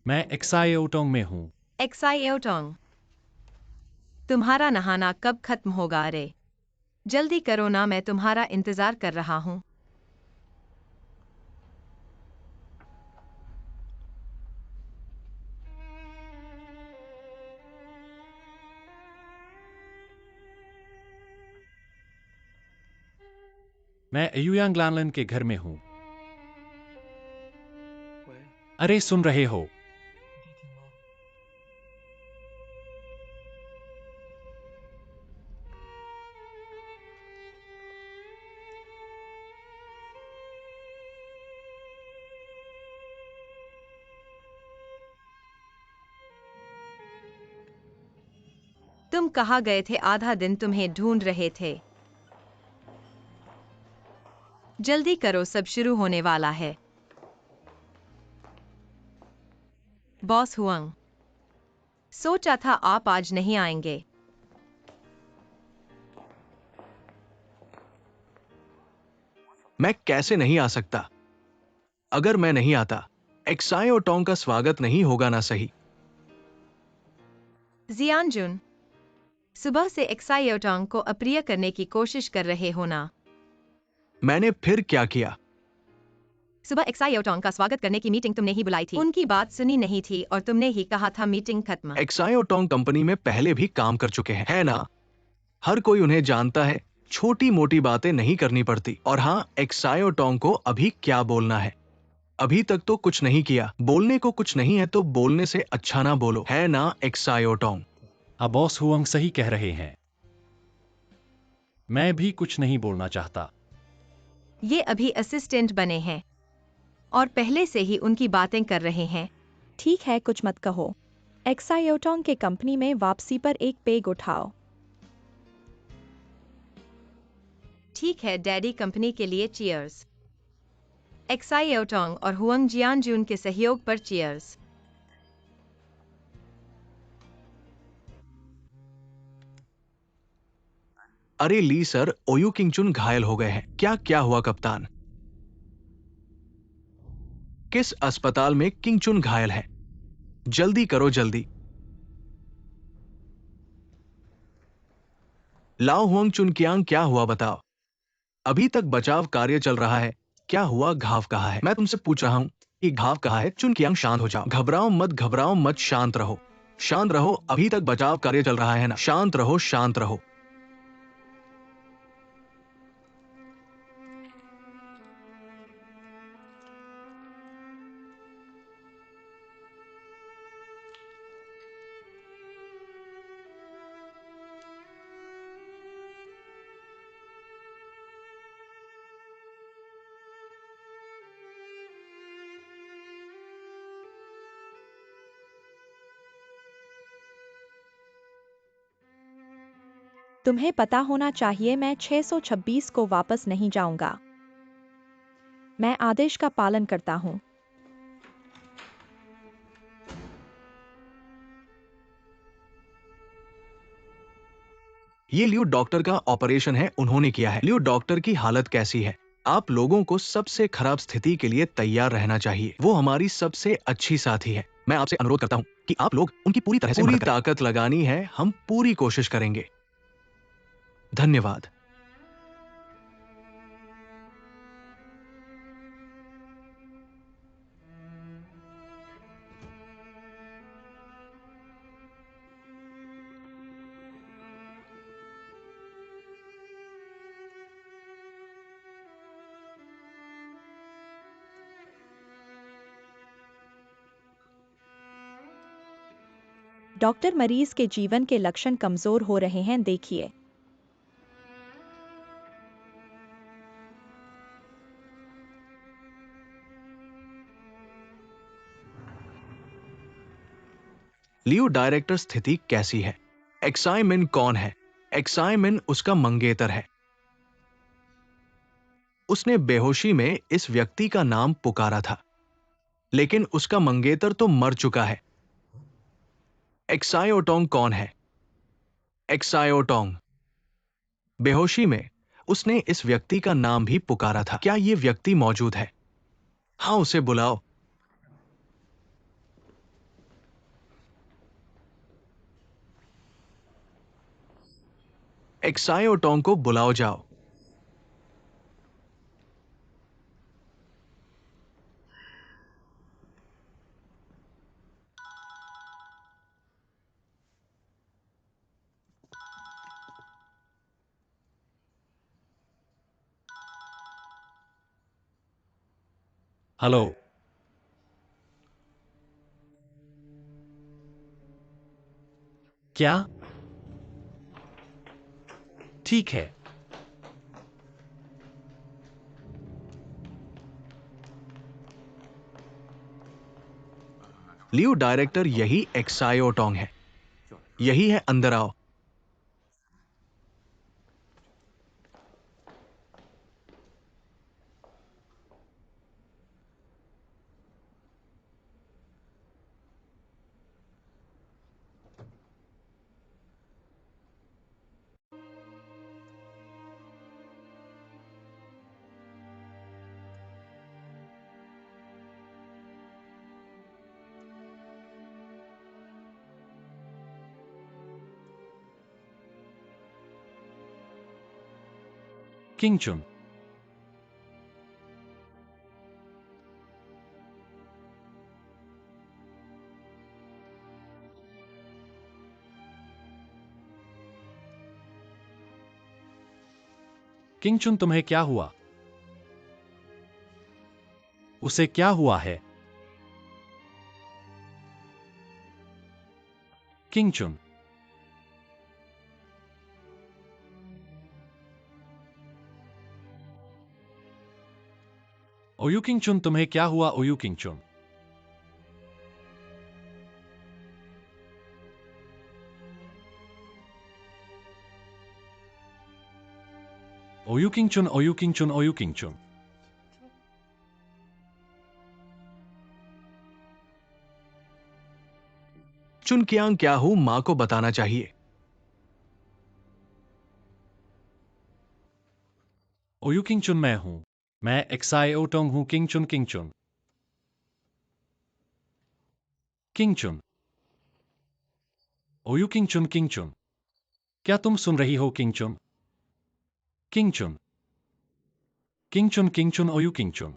मैं एक्सायोटोंग में हूँ। एक्सायोटोंग। तुम्हारा नहाना कब खत्म होगा रे? जल्दी करो ना, मैं तुम्हारा इंतजार कर रहा हूँ। मैं युयांग लानलन के घर में हूँ। अरे सुन रहे हो? तुम कहाँ गए थे? आधा दिन तुम्हें ढूंढ रहे थे। जल्दी करो, सब शुरू होने वाला है। बॉस हुआंग, सोचा था आप आज नहीं आएंगे। मैं कैसे नहीं आ सकता? अगर मैं नहीं आता, एक्सायोटोंग का स्वागत नहीं होगा ना सही। जियानजुन, सुबह से एक्सायोटोंग को अप्रिय करने की कोशिश कर रहे हो ना? मैंने फिर क्या किया? सुबह एक्सायोटोंग का स्वागत करने की मीटिंग तुमने ही बुलाई थी। उनकी बात सुनी नहीं थी और तुमने ही कहा था मीटिंग खत्म। एक्सायोटोंग कंपनी में पहले भी काम कर चुके हैं, है ना? हर कोई उन्हें जानता है। छोटी मोटी बातें नहीं करनी पड़ती। और हाँ, एक्सायोटोंग को अभी क्या बोलना है? अभी तक तो कुछ नहीं किया। बोलने को कुछ नहीं है तो बोलने से अच्छा ना बोलो, है ना एक्सायोटोंग? हाँ, बॉस हुआंग सही कह रहे हैं। मैं भी कुछ नहीं बोलना चाहता। ये अभी असिस्टेंट बने हैं और पहले से ही उनकी बातें कर रहे हैं। ठीक है, कुछ मत कहो। एक्सायोटोंग के कंपनी में वापसी पर एक पेग उठाओ। ठीक है डैडी, कंपनी के लिए चीयर्स। एक्सायोटोंग और हुआंग जियानजुन के सहयोग पर चीयर्स। अरे ली सर, ओयू किंगचुन घायल हो गए हैं। क्या क्या हुआ कप्तान? किस अस्पताल में किंगचुन घायल है? जल्दी करो जल्दी। लाओ हुआंग चुनकियांग, क्या हुआ बताओ? अभी तक बचाव कार्य चल रहा है। क्या हुआ? घाव कहाँ है? मैं तुमसे पूछ रहा हूं कि घाव कहाँ है? चुनकियांग शांत हो जाओ, घबराओ मत, शांत रहो। शांत रहो, अभी तक बचाव कार्य चल रहा है ना? शांत रहो, शांत रहो। तुम्हें पता होना चाहिए, मैं 626 को वापस नहीं जाऊंगा। मैं आदेश का पालन करता हूं। ये लियो डॉक्टर का ऑपरेशन है, उन्होंने किया है। लियो डॉक्टर की हालत कैसी है? आप लोगों को सबसे खराब स्थिति के लिए तैयार रहना चाहिए। वो हमारी सबसे अच्छी साथी है। मैं आपसे अनुरोध करता हूं कि आप लोग उनकी पूरी तरह से पूरी ताकत लगानी है। हम पूरी कोशिश करेंगे। धन्यवाद। डॉक्टर, मरीज के जीवन के लक्षण कमजोर हो रहे हैं, देखिए। लियो डायरेक्टर, स्थिति कैसी है? एक्साइमिन कौन है? एक्साइमिन उसका मंगेतर है। उसने बेहोशी में इस व्यक्ति का नाम पुकारा था, लेकिन उसका मंगेतर तो मर चुका है। एक्सायोटोंग कौन है? एक्सायोटोंग बेहोशी में उसने इस व्यक्ति का नाम भी पुकारा था। क्या यह व्यक्ति मौजूद है? हाँ, उसे बुलाओ। एक्सायोटोंग को बुलाओ जाओ। हेलो। क्या? ठीक है। लियो, डायरेक्टर यही एक्सायोटोंग है। यही है, अंदर आओ। किंगचुन। किंगचुन, तुम्हें क्या हुआ? उसे क्या हुआ है? किंगचुन। ओयू किंगचुन, तुम्हें क्या हुआ? ओयू किंगचुन। ओयू किंगचुन, ओयू किंगचुन, ओयू किंगचुन। चुनकियांग क्या हूं, मां को बताना चाहिए। ओयू किंगचुन, मैं हूं। मैं एक्सायोटोंग हूं। किंगचुन, किंगचुन। किंगचुन। ओयू किंगचुन, किंगचुन। क्या तुम सुन रही हो? किंगचुन। किंगचुन। किंगचुन, किंगचुन, ओयू किंगचुन।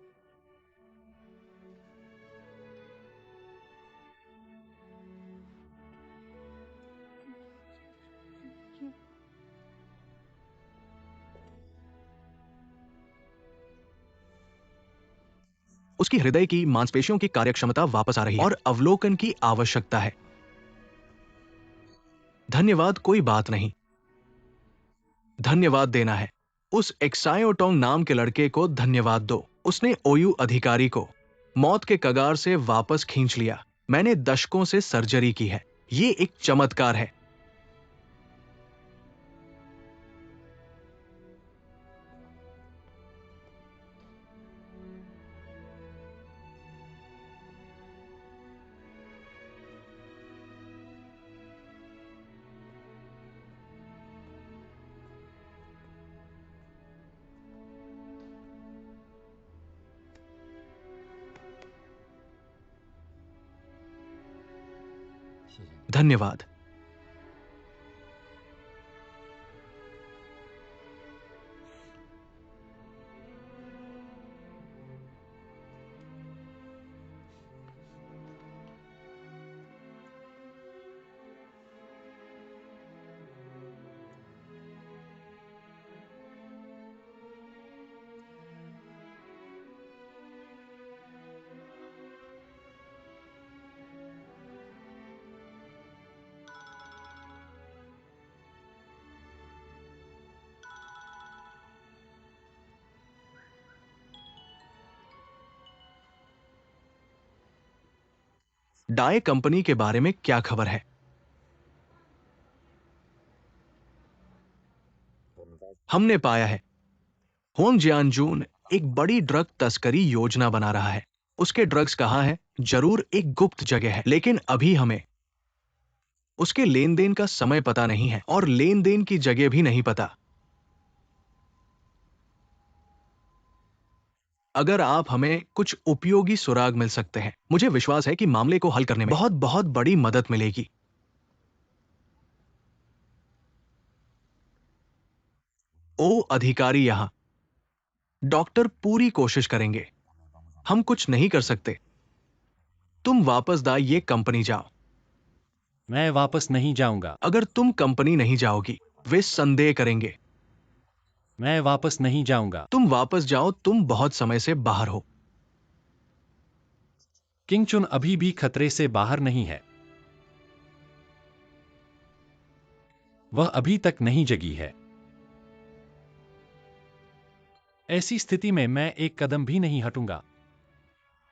उसकी हृदय की मांसपेशियों की कार्यक्षमता वापस आ रही है और अवलोकन की आवश्यकता है। धन्यवाद, कोई बात नहीं। धन्यवाद देना है। उस एक्सायोटोंग नाम के लड़के को धन्यवाद दो। उसने ओयू अधिकारी को मौत के कगार से वापस खींच लिया। मैंने दशकों से सर्जरी की है। ये एक चमत्कार है। धन्यवाद। डाई कंपनी के बारे में क्या खबर है? हमने पाया है हुआंग जियानजून एक बड़ी ड्रग तस्करी योजना बना रहा है। उसके ड्रग्स कहां है? जरूर एक गुप्त जगह है, लेकिन अभी हमें उसके लेन देन का समय पता नहीं है और लेन देन की जगह भी नहीं पता। अगर आप हमें कुछ उपयोगी सुराग मिल सकते हैं, मुझे विश्वास है कि मामले को हल करने में बहुत बहुत बड़ी मदद मिलेगी। ओ अधिकारी यहाँ। डॉक्टर पूरी कोशिश करेंगे, हम कुछ नहीं कर सकते। तुम वापस दा ये कंपनी जाओ। मैं वापस नहीं जाऊंगा। अगर तुम कंपनी नहीं जाओगी, वे संदेह करेंगे। मैं वापस नहीं जाऊंगा। तुम वापस जाओ, तुम बहुत समय से बाहर हो। किंग चुन अभी भी खतरे से बाहर नहीं है। वह अभी तक नहीं जगी है। ऐसी स्थिति में मैं एक कदम भी नहीं हटूंगा।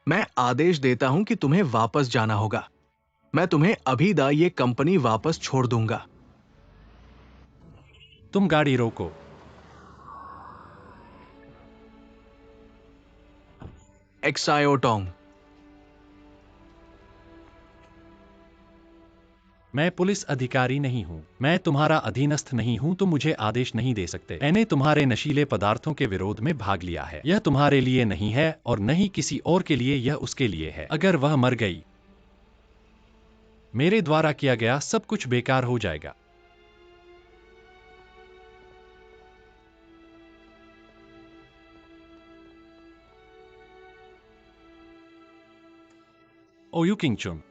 मैं आदेश देता हूं कि तुम्हें वापस जाना होगा। मैं तुम्हें अभी दा ये कंपनी वापस छोड़ दूंगा। तुम गाड़ी रोको। एक्सायोटोंग, मैं पुलिस अधिकारी नहीं हूं। मैं तुम्हारा अधीनस्थ नहीं हूं। तुम मुझे आदेश नहीं दे सकते। मैंने तुम्हारे नशीले पदार्थों के विरोध में भाग लिया है। यह तुम्हारे लिए नहीं है और न ही किसी और के लिए, यह उसके लिए है। अगर वह मर गई, मेरे द्वारा किया गया सब कुछ बेकार हो जाएगा। ओयू किंग चुन।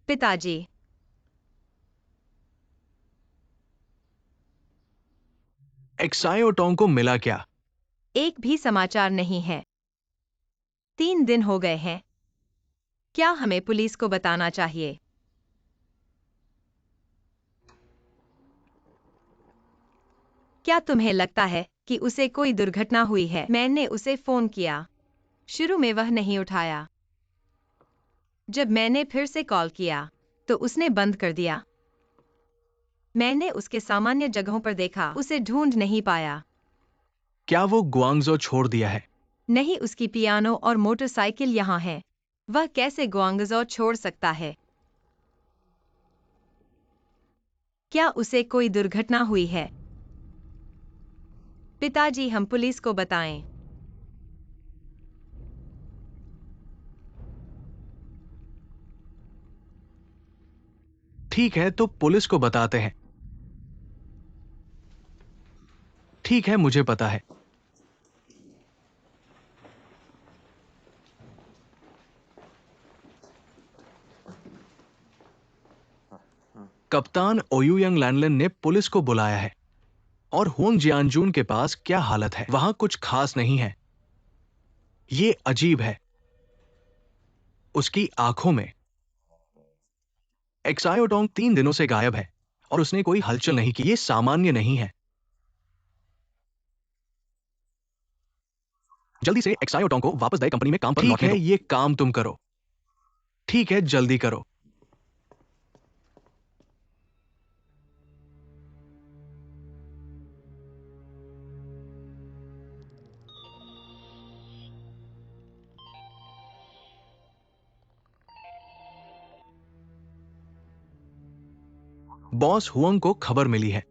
पिताजी, एक्सायोटोंग को मिला क्या? एक भी समाचार नहीं है। 3 दिन हो गए हैं। क्या हमें पुलिस को बताना चाहिए? क्या तुम्हें लगता है कि उसे कोई दुर्घटना हुई है? मैंने उसे फोन किया। शुरू में वह नहीं उठाया। जब मैंने फिर से कॉल किया, तो उसने बंद कर दिया। मैंने उसके सामान्य जगहों पर देखा, उसे ढूंढ नहीं पाया। क्या वो गुआंगजो छोड़ दिया है? नहीं, उसकी पियानो और मोटरसाइकिल यहाँ है। वह कैसे गुआंगजो छोड़ सकता है? क्या उसे कोई दुर्घटना हुई है? पिताजी, हम पुलिस को बताएं। ठीक है, तो पुलिस को बताते हैं। ठीक है, मुझे पता है। कप्तान ओयुयंग लैनलिन ने पुलिस को बुलाया है और हुंग जियानजून के पास क्या हालत है? वहां कुछ खास नहीं है। ये अजीब है। उसकी आंखों में। एक्सायोटोंग 3 दिनों से गायब है और उसने कोई हलचल नहीं की। ये सामान्य नहीं है। जल्दी से एक्सायोटोंग को वापस दे कंपनी में काम पर लौटने दो। ठीक है, ये काम तुम करो। ठीक है, जल्दी करो। बॉस हुआंग को खबर मिली है।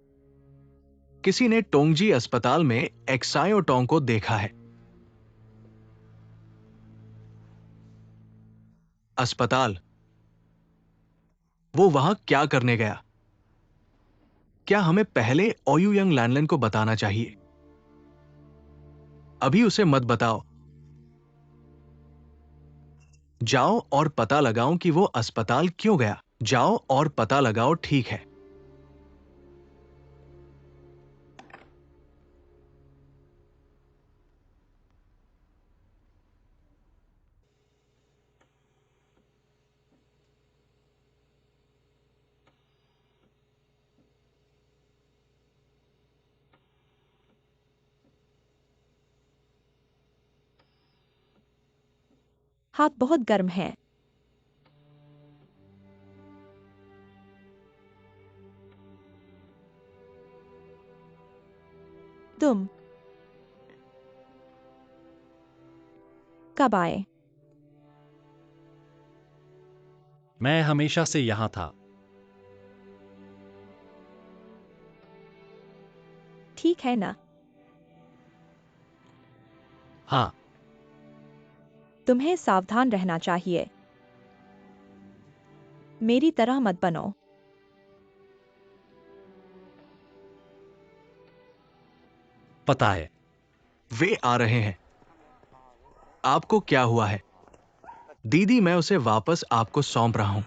किसी ने टोंगजी अस्पताल में एक्सायोटोंग को देखा है। अस्पताल? वो वहां क्या करने गया? क्या हमें पहले ओयुयंग लैनलिन को बताना चाहिए? अभी उसे मत बताओ। जाओ और पता लगाओ कि वो अस्पताल क्यों गया। जाओ और पता लगाओ, ठीक है? हाथ बहुत गर्म है। तुम कब आए? मैं हमेशा से यहाँ था। ठीक है ना? हाँ, तुम्हें सावधान रहना चाहिए। मेरी तरह मत बनो। पता है। वे आ रहे हैं। आपको क्या हुआ है? दीदी, मैं उसे वापस आपको सौंप रहा हूं।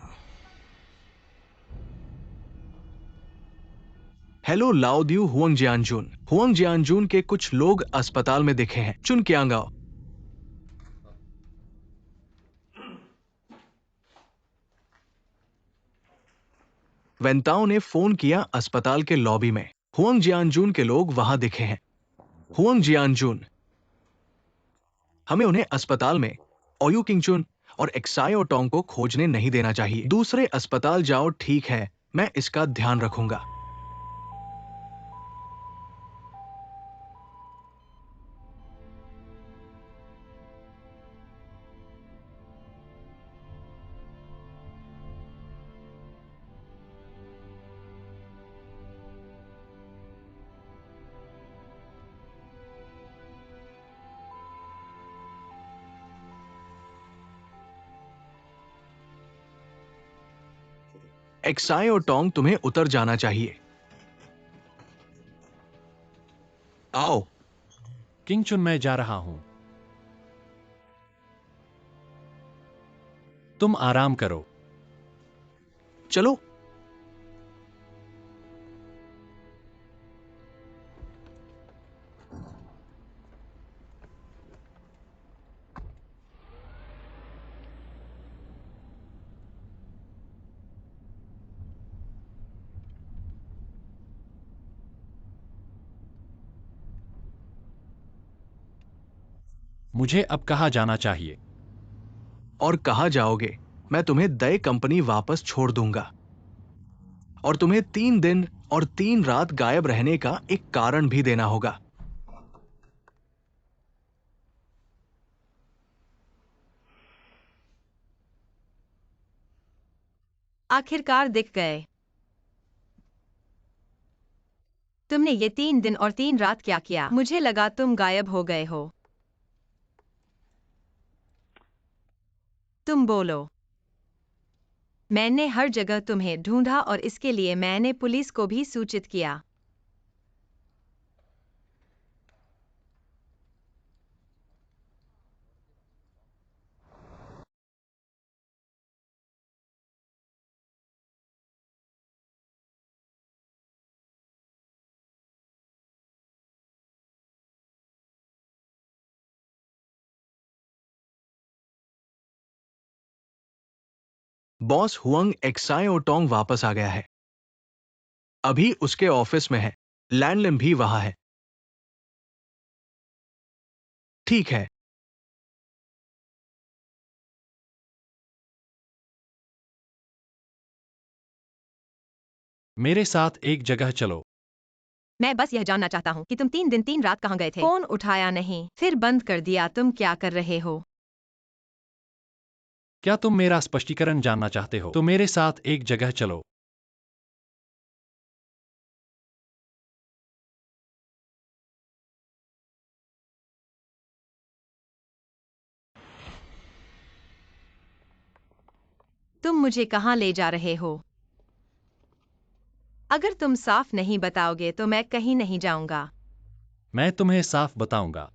हेलो लाओद्यू हुआंग जियानजून। हुआंग जियानजून के कुछ लोग अस्पताल में दिखे हैं। चुन कियांगाओ। वेंताओ ने फोन किया अस्पताल के लॉबी में। हुआंग जियानजून के लोग वहां दिखे हैं। हुआंग जियानजून, हमें उन्हें अस्पताल में ओयू किंगचुन और एक्सायो टोंग को खोजने नहीं देना चाहिए। दूसरे अस्पताल जाओ, ठीक है? मैं इसका ध्यान रखूंगा। एक्सायो टोंग, तुम्हें उतर जाना चाहिए। आओ। किंगचुन, मैं जा रहा हूं। तुम आराम करो। चलो। मुझे अब कहाँ जाना चाहिए? और कहा जाओगे? मैं तुम्हें दय कंपनी वापस छोड़ दूंगा और तुम्हें 3 दिन और 3 रात गायब रहने का एक कारण भी देना होगा। आखिरकार दिख गए। तुमने ये 3 दिन और 3 रात क्या किया? मुझे लगा तुम गायब हो गए हो। तुम बोलो। मैंने हर जगह तुम्हें ढूंढा और इसके लिए मैंने पुलिस को भी सूचित किया। बॉस हुआंग एक्साओटोंग वापस आ गया है। अभी उसके ऑफिस में है। लैंडलिन भी वहां है। ठीक है। मेरे साथ एक जगह चलो। मैं बस यह जानना चाहता हूँ कि तुम 3 दिन 3 रात कहाँ गए थे? फोन उठाया नहीं, फिर बंद कर दिया। तुम क्या कर रहे हो? क्या तुम मेरा स्पष्टीकरण जानना चाहते हो? तो मेरे साथ एक जगह चलो। तुम मुझे कहाँ ले जा रहे हो? अगर तुम साफ नहीं बताओगे तो मैं कहीं नहीं जाऊंगा। मैं तुम्हें साफ बताऊंगा।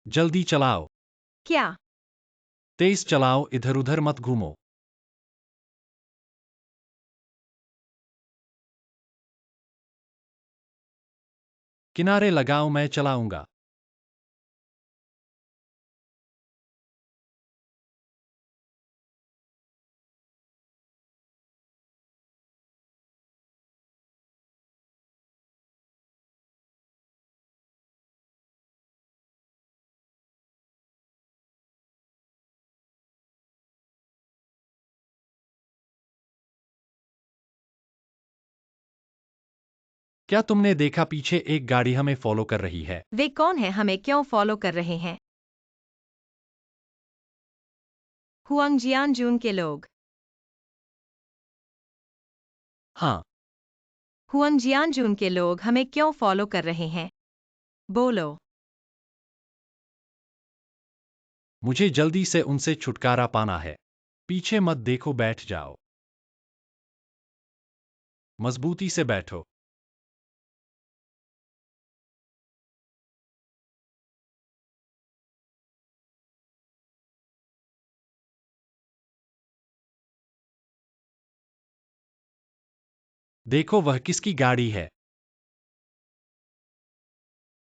जल्दी चलाओ। क्या? तेज चलाओ, इधर उधर मत घूमो। किनारे लगाओ, मैं चलाऊंगा। क्या तुमने देखा, पीछे एक गाड़ी हमें फॉलो कर रही है? वे कौन है, हमें क्यों फॉलो कर रहे हैं? हुआंगजियानजून के लोग। हाँ, हुआंगजियानजून के लोग हमें क्यों फॉलो कर रहे हैं? बोलो। मुझे जल्दी से उनसे छुटकारा पाना है। पीछे मत देखो, बैठ जाओ। मजबूती से बैठो। देखो, वह किसकी गाड़ी है?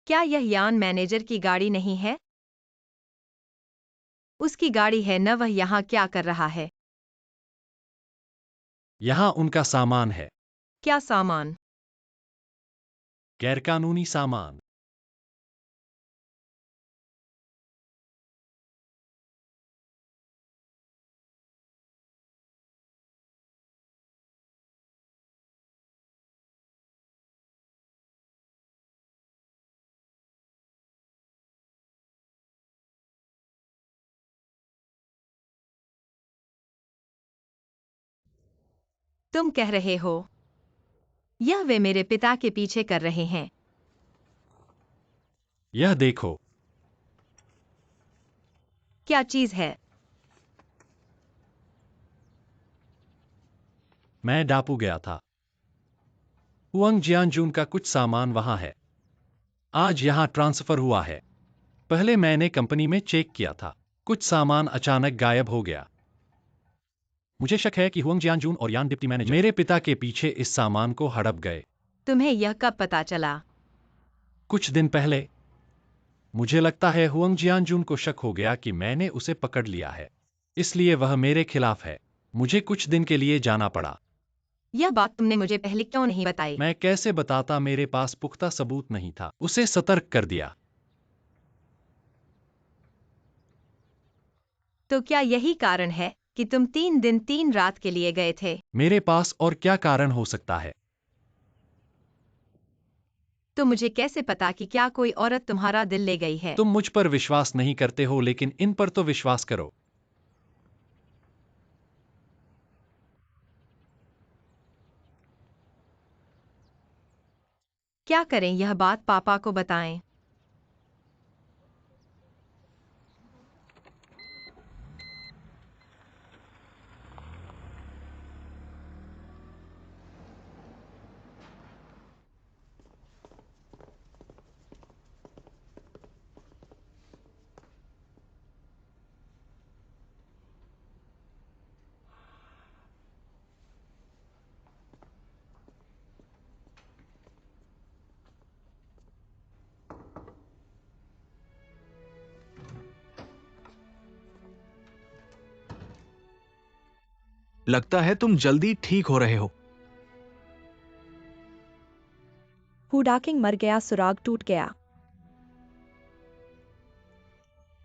क्या यह यान मैनेजर की गाड़ी नहीं है? उसकी गाड़ी है न, वह यहाँ क्या कर रहा है? यहाँ उनका सामान है। क्या सामान? गैरकानूनी सामान। तुम कह रहे हो यह वे मेरे पिता के पीछे कर रहे हैं? यह देखो। क्या चीज है? मैं डापू गया था। हुआंग जियानजून का कुछ सामान वहां है। आज यहाँ ट्रांसफर हुआ है। पहले मैंने कंपनी में चेक किया था। कुछ सामान अचानक गायब हो गया। मुझे शक है कि हुआंग जियानजून और यान डिप्टी मैनेजर मेरे पिता के पीछे इस सामान को हड़प गए। तुम्हें यह कब पता चला? कुछ दिन पहले। मुझे लगता है हुआंग जियानजून को शक हो गया कि मैंने उसे पकड़ लिया है, इसलिए वह मेरे खिलाफ है। मुझे कुछ दिन के लिए जाना पड़ा। यह बात तुमने मुझे पहले क्यों नहीं बताई? मैं कैसे बताता, मेरे पास पुख्ता सबूत नहीं था। उसे सतर्क कर दिया। तो क्या यही कारण है कि तुम 3 दिन 3 रात के लिए गए थे? मेरे पास और क्या कारण हो सकता है? तो मुझे कैसे पता कि क्या कोई औरत तुम्हारा दिल ले गई है? तुम मुझ पर विश्वास नहीं करते हो, लेकिन इन पर तो विश्वास करो। क्या करें, यह बात पापा को बताएं? लगता है तुम जल्दी ठीक हो रहे हो। हुडाकिंग मर गया, सुराग टूट गया।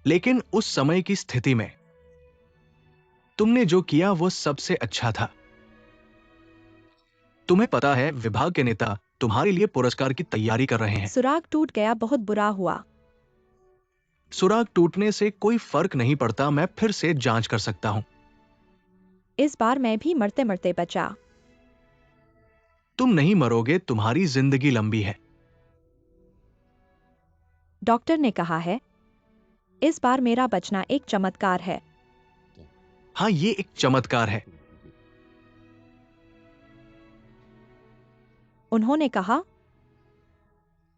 लेकिन उस समय की स्थिति में तुमने जो किया वो सबसे अच्छा था। तुम्हें पता है, विभाग के नेता तुम्हारे लिए पुरस्कार की तैयारी कर रहे हैं। सुराग टूट गया, बहुत बुरा हुआ। सुराग टूटने से कोई फर्क नहीं पड़ता, मैं फिर से जांच कर सकता हूं। इस बार मैं भी मरते मरते बचा। तुम नहीं मरोगे, तुम्हारी जिंदगी लंबी है। डॉक्टर ने कहा है इस बार मेरा बचना एक चमत्कार है। हाँ, ये एक चमत्कार है। उन्होंने कहा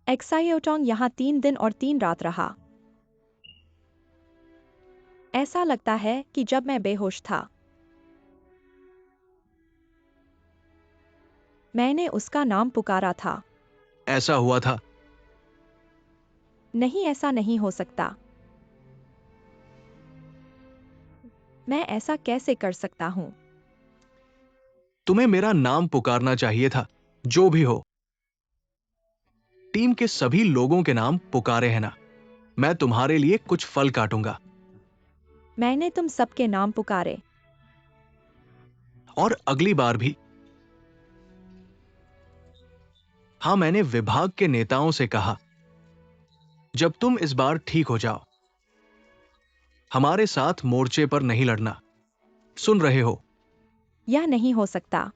एक्सायोटोंग यहाँ 3 दिन और 3 रात रहा। ऐसा लगता है कि जब मैं बेहोश था, मैंने उसका नाम पुकारा था। ऐसा हुआ था। नहीं, ऐसा नहीं हो सकता। मैं ऐसा कैसे कर सकता हूँ? तुम्हें मेरा नाम पुकारना चाहिए था, जो भी हो। टीम के सभी लोगों के नाम पुकारे हैं ना। मैं तुम्हारे लिए कुछ फल काटूंगा। मैंने तुम सबके नाम पुकारे। और अगली बार भी। हाँ, मैंने विभाग के नेताओं से कहा, जब तुम इस बार ठीक हो जाओ, हमारे साथ मोर्चे पर नहीं लड़ना। सुन रहे हो? यह नहीं हो सकता।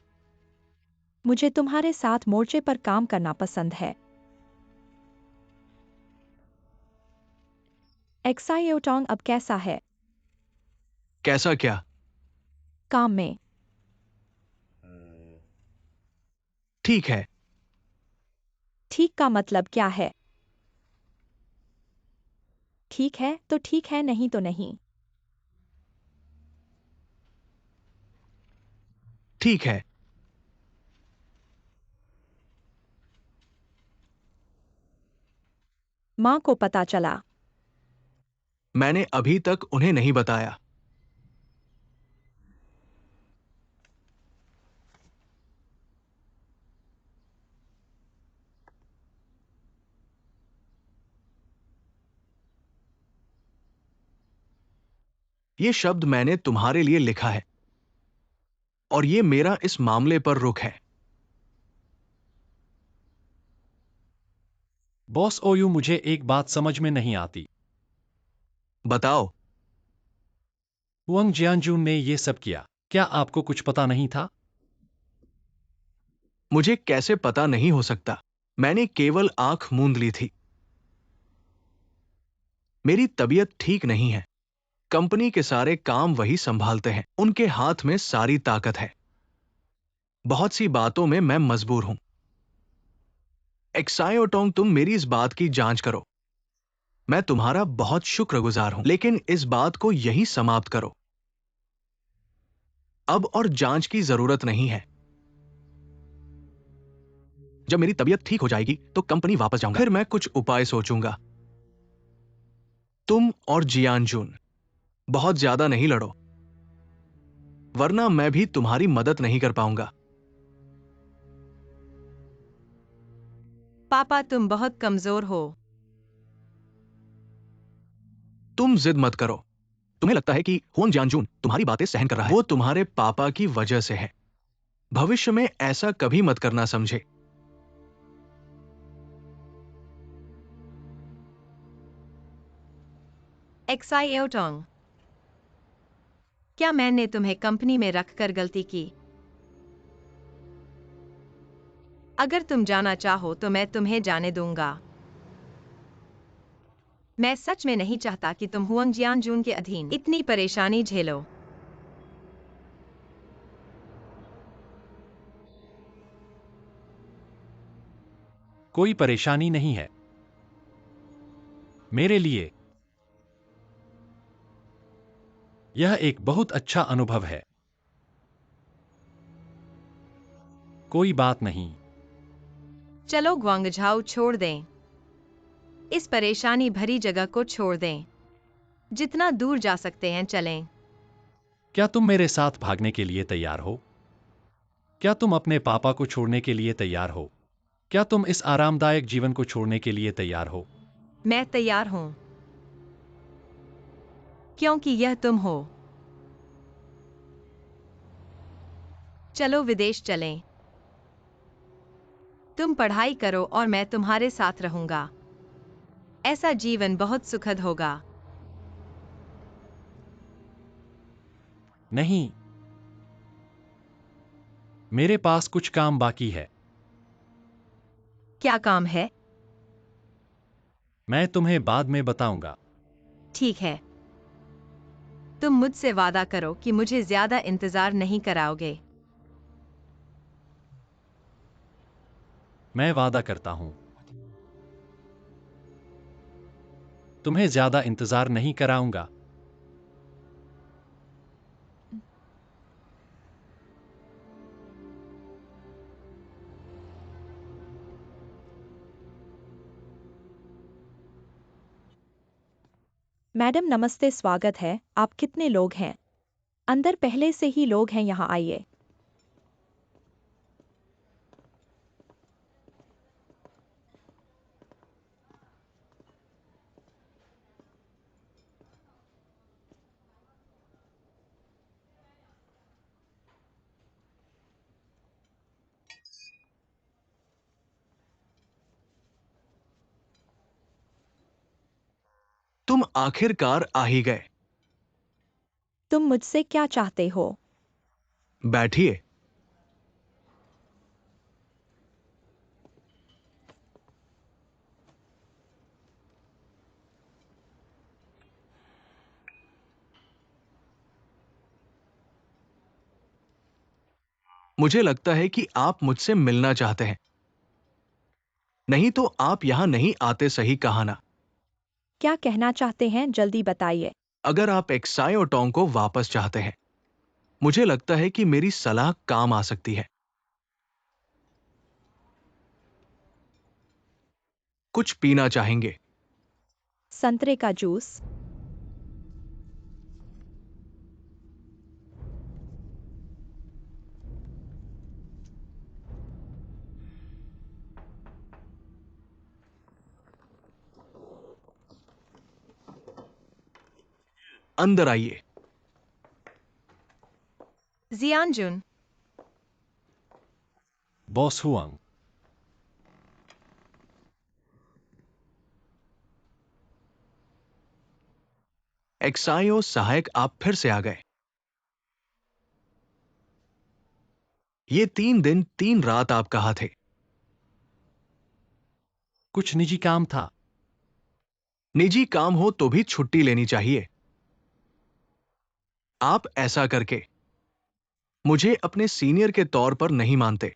मुझे तुम्हारे साथ मोर्चे पर काम करना पसंद है। एक्सायोटोंग अब कैसा है? कैसा क्या? काम में। ठीक है। ठीक का मतलब क्या है? ठीक है तो ठीक है, नहीं तो नहीं। ठीक है। माँ को पता चला। मैंने अभी तक उन्हें नहीं बताया। ये शब्द मैंने तुम्हारे लिए लिखा है, और ये मेरा इस मामले पर रुख है। बॉस ओयू, मुझे एक बात समझ में नहीं आती। बताओ। हुआंग जियानजून ने ये सब किया, क्या आपको कुछ पता नहीं था? मुझे कैसे पता नहीं हो सकता? मैंने केवल आंख मूंद ली थी। मेरी तबीयत ठीक नहीं है। कंपनी के सारे काम वही संभालते हैं। उनके हाथ में सारी ताकत है। बहुत सी बातों में मैं मजबूर हूं। एक्सायोटोंग, तुम मेरी इस बात की जांच करो। मैं तुम्हारा बहुत शुक्रगुजार हूं, लेकिन इस बात को यही समाप्त करो। अब और जांच की जरूरत नहीं है। जब मेरी तबीयत ठीक हो जाएगी तो कंपनी वापस जाऊंगा। फिर मैं कुछ उपाय सोचूंगा। तुम और जियानजून बहुत ज्यादा नहीं लड़ो, वरना मैं भी तुम्हारी मदद नहीं कर पाऊंगा। पापा, तुम बहुत कमजोर हो। तुम जिद मत करो। तुम्हें लगता है कि हुआंग जियानजून तुम्हारी बातें सहन कर रहा है? वो तुम्हारे पापा की वजह से है। भविष्य में ऐसा कभी मत करना, समझे? एक्सायोटोंग, क्या मैंने तुम्हें कंपनी में रखकर गलती की? अगर तुम जाना चाहो तो मैं तुम्हें जाने दूंगा। मैं सच में नहीं चाहता कि तुम हुआंग जियानजून के अधीन इतनी परेशानी झेलो। कोई परेशानी नहीं है मेरे लिए। यह एक बहुत अच्छा अनुभव है। कोई बात नहीं। चलो ग्वांगझाओ छोड़ दें। इस परेशानी भरी जगह को छोड़ दें। जितना दूर जा सकते हैं चलें। क्या तुम मेरे साथ भागने के लिए तैयार हो? क्या तुम अपने पापा को छोड़ने के लिए तैयार हो? क्या तुम इस आरामदायक जीवन को छोड़ने के लिए तैयार हो? मैं तैयार हूं, क्योंकि यह तुम हो। चलो विदेश चलें। तुम पढ़ाई करो और मैं तुम्हारे साथ रहूंगा। ऐसा जीवन बहुत सुखद होगा। नहीं, मेरे पास कुछ काम बाकी है। क्या काम है? मैं तुम्हें बाद में बताऊंगा। ठीक है। तुम मुझसे वादा करो कि मुझे ज्यादा इंतजार नहीं कराओगे। मैं वादा करता हूं, तुम्हें ज्यादा इंतजार नहीं कराऊंगा। मैडम नमस्ते, स्वागत है। आप कितने लोग हैं? अंदर पहले से ही लोग हैं, यहाँ आइए। तुम आखिरकार आ ही गए। तुम मुझसे क्या चाहते हो? बैठिए। मुझे लगता है कि आप मुझसे मिलना चाहते हैं, नहीं तो आप यहां नहीं आते, सही कहा ना? क्या कहना चाहते हैं, जल्दी बताइए। अगर आप एक्साई और टोंग को वापस चाहते हैं, मुझे लगता है कि मेरी सलाह काम आ सकती है। कुछ पीना चाहेंगे? संतरे का जूस। अंदर आइए। जियानजुन, बॉस हुआंग। एक्साई और सहायक, आप फिर से आ गए। ये 3 दिन 3 रात आप कहाँ थे? कुछ निजी काम था। निजी काम हो तो भी छुट्टी लेनी चाहिए। आप ऐसा करके मुझे अपने सीनियर के तौर पर नहीं मानते।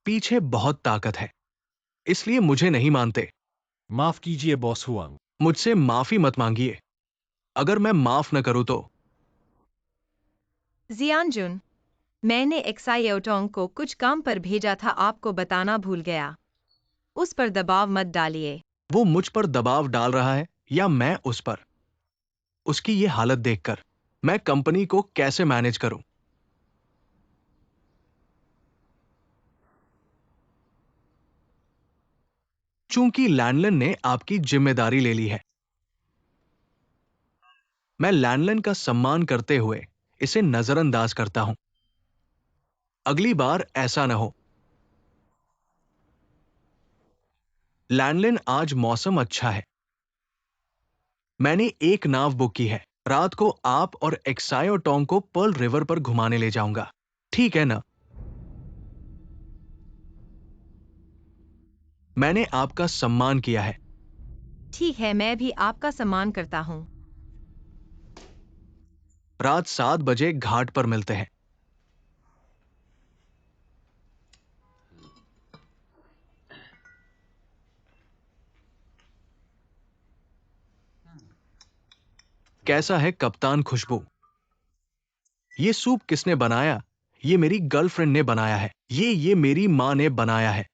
पीछे बहुत ताकत है, इसलिए मुझे नहीं मानते। माफ कीजिए बॉस हुआंग। मुझसे माफी मत मांगिए। अगर मैं माफ न करूं तो जियानजुन, मैंने एक्सायोटोंग को कुछ काम पर भेजा था, आपको बताना भूल गया। उस पर दबाव मत डालिए। वो मुझ पर दबाव डाल रहा है या मैं उस पर? उसकी ये हालत देखकर मैं कंपनी को कैसे मैनेज करूं? चूंकि लैंडलन ने आपकी जिम्मेदारी ले ली है, मैं लैंडलन का सम्मान करते हुए इसे नजरअंदाज करता हूं। अगली बार ऐसा न हो। लैंडलन, आज मौसम अच्छा है। मैंने एक नाव बुक की है। रात को आप और एक्सायो टोंग को पर्ल रिवर पर घुमाने ले जाऊंगा, ठीक है ना? मैंने आपका सम्मान किया है। ठीक है, मैं भी आपका सम्मान करता हूँ। रात 7 बजे घाट पर मिलते हैं। कैसा है कप्तान खुशबू? ये सूप किसने बनाया? ये मेरी गर्लफ्रेंड ने बनाया है। ये मेरी माँ ने बनाया है।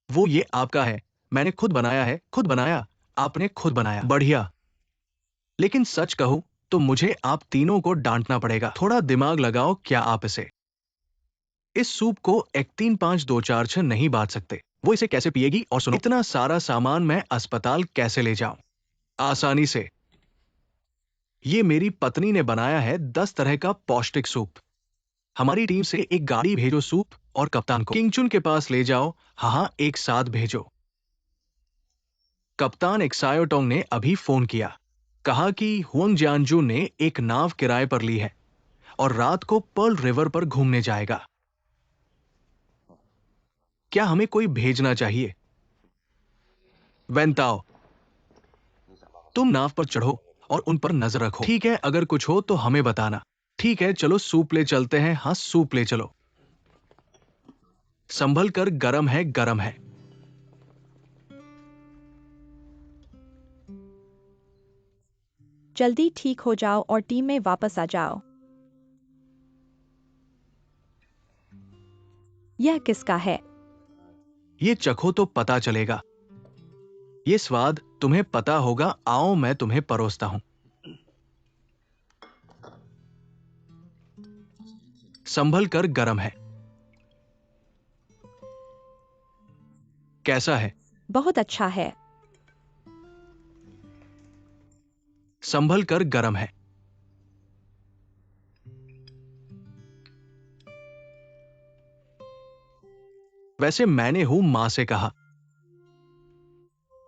वो ये आपका है। मैंने खुद बनाया है। खुद बनाया? आपने खुद बनाया? बढ़िया। लेकिन सच कहूं तो मुझे आप तीनों को डांटना पड़ेगा। थोड़ा दिमाग लगाओ। क्या आप इस सूप को एक 3 5 2 4 6 नहीं बांट सकते? वो इसे कैसे पिएगी? और सुनो, इतना सारा सामान मैं अस्पताल कैसे ले जाऊं? आसानी से। ये मेरी पत्नी ने बनाया है 10 तरह का पौष्टिक सूप। हमारी टीम से एक गाड़ी भेजो सूप और कप्तान को किंगचुन के पास ले जाओ। हाँ, एक साथ भेजो। कप्तान एक्सायोटोंग ने अभी फोन किया, कहा कि हुआंग जियानजू ने एक नाव किराए पर ली है और रात को पर्ल रिवर पर घूमने जाएगा। क्या हमें कोई भेजना चाहिए? वेंताओ, तुम नाव पर चढ़ो और उन पर नजर रखो, ठीक है? अगर कुछ हो तो हमें बताना। ठीक है, चलो सूप ले चलते हैं। हाँ, सूप ले चलो। संभल कर, गरम है, गरम है। जल्दी ठीक हो जाओ और टीम में वापस आ जाओ। यह किसका है? ये चखो तो पता चलेगा। ये स्वाद तुम्हें पता होगा। आओ मैं तुम्हें परोसता हूं। संभल कर गरम है। कैसा है? बहुत अच्छा है। संभल कर गरम है। वैसे मैंने हुमा से कहा,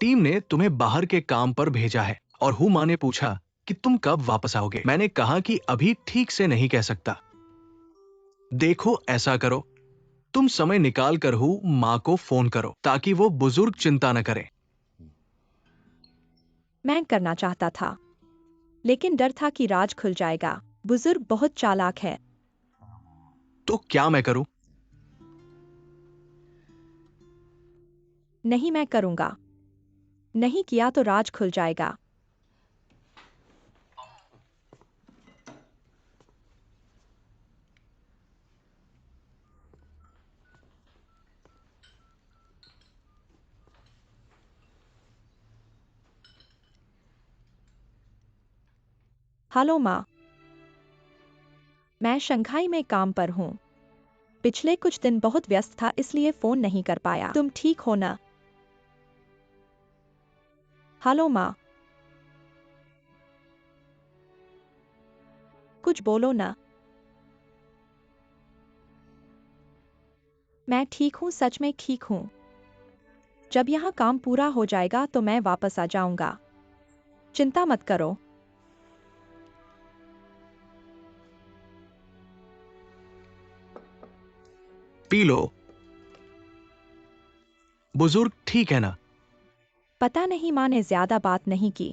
टीम ने तुम्हें बाहर के काम पर भेजा है और हुमा ने पूछा कि तुम कब वापस आओगे। मैंने कहा कि अभी ठीक से नहीं कह सकता। देखो, ऐसा करो, तुम समय निकाल कर मां को फोन करो ताकि वो बुजुर्ग चिंता न करे। मैं करना चाहता था, लेकिन डर था कि राज खुल जाएगा। बुजुर्ग बहुत चालाक है। तो क्या मैं करूं? नहीं, मैं करूंगा। नहीं किया तो राज खुल जाएगा। हेलो माँ, मैं शंघाई में काम पर हूँ। पिछले कुछ दिन बहुत व्यस्त था, इसलिए फोन नहीं कर पाया। तुम ठीक हो ना? हेलो माँ, कुछ बोलो ना। मैं ठीक हूँ, सच में ठीक हूँ। जब यहाँ काम पूरा हो जाएगा तो मैं वापस आ जाऊंगा। चिंता मत करो। P low. बुजुर्ग ठीक है ना? पता नहीं, माँ ने ज्यादा बात नहीं की।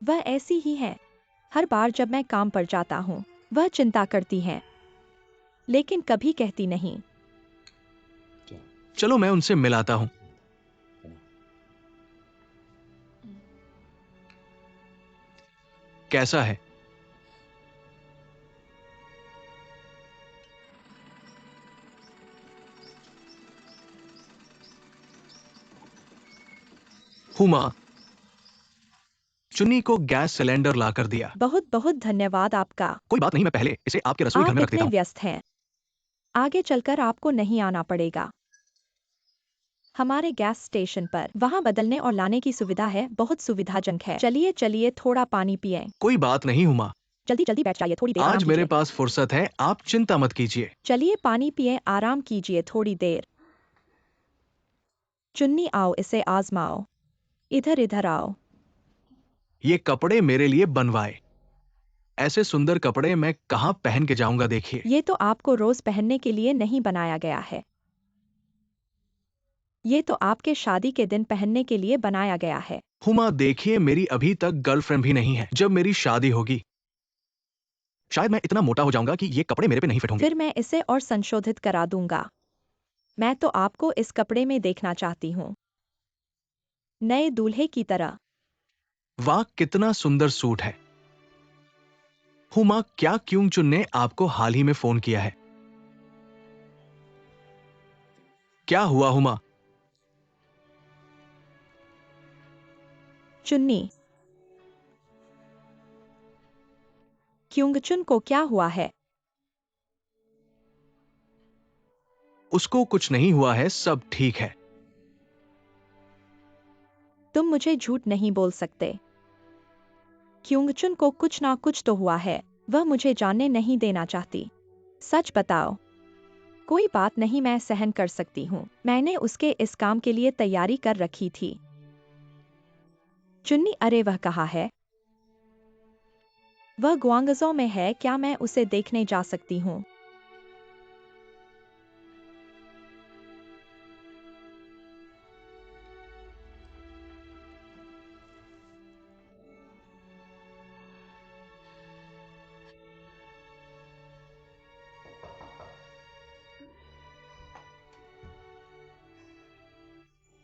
वह ऐसी ही है। हर बार जब मैं काम पर जाता हूँ, वह चिंता करती है, लेकिन कभी कहती नहीं। चलो मैं उनसे मिलाता हूं। कैसा है? हुमा, चुन्नी को गैस सिलेंडर लाकर दिया। बहुत बहुत धन्यवाद आपका। कोई बात नहीं, मैं पहले इसे आपके रसोई घर आप में रख देता इतने हूं। व्यस्त हैं, आगे चलकर आपको नहीं आना पड़ेगा। हमारे गैस स्टेशन पर वहाँ बदलने और लाने की सुविधा है, बहुत सुविधाजनक है। चलिए चलिए, थोड़ा पानी पिएं। कोई बात नहीं हुमा, जल्दी जल्दी बैठ जाइए, थोड़ी देर आज आराम मेरे कीजिए। पास फुर्सत है, आप चिंता मत कीजिए। चलिए पानी पिएं, आराम कीजिए थोड़ी देर। चुन्नी आओ, इसे आजमाओ। इधर इधर आओ। ये कपड़े मेरे लिए बनवाए। ऐसे सुंदर कपड़े मैं कहां पहन के जाऊंगा? देखिए, ये तो आपको रोज पहनने के लिए नहीं बनाया गया है। ये तो आपके शादी के दिन पहनने के लिए बनाया गया है। हुमा देखिए, मेरी अभी तक गर्लफ्रेंड भी नहीं है। जब मेरी शादी होगी शायद मैं इतना मोटा हो जाऊंगा कि ये कपड़े मेरे पे नहीं फिट होंगे। फिर मैं इसे और संशोधित करा दूंगा। मैं तो आपको इस कपड़े में देखना चाहती हूँ, नए दूल्हे की तरह। वाह, कितना सुंदर सूट है। हुमा, क्या क्यों चुन ने आपको हाल ही में फोन किया है? क्या हुआ हुमा? चुन्नी, क्योंगचुन को क्या हुआ है? उसको कुछ नहीं हुआ है, सब ठीक है। तुम मुझे झूठ नहीं बोल सकते। क्योंगचुन को कुछ ना कुछ तो हुआ है, वह मुझे जानने नहीं देना चाहती। सच बताओ। कोई बात नहीं, मैं सहन कर सकती हूँ। मैंने उसके इस काम के लिए तैयारी कर रखी थी। चुन्नी, अरे वह कहाँ है? वह गुआंगजो में है, क्या मैं उसे देखने जा सकती हूँ?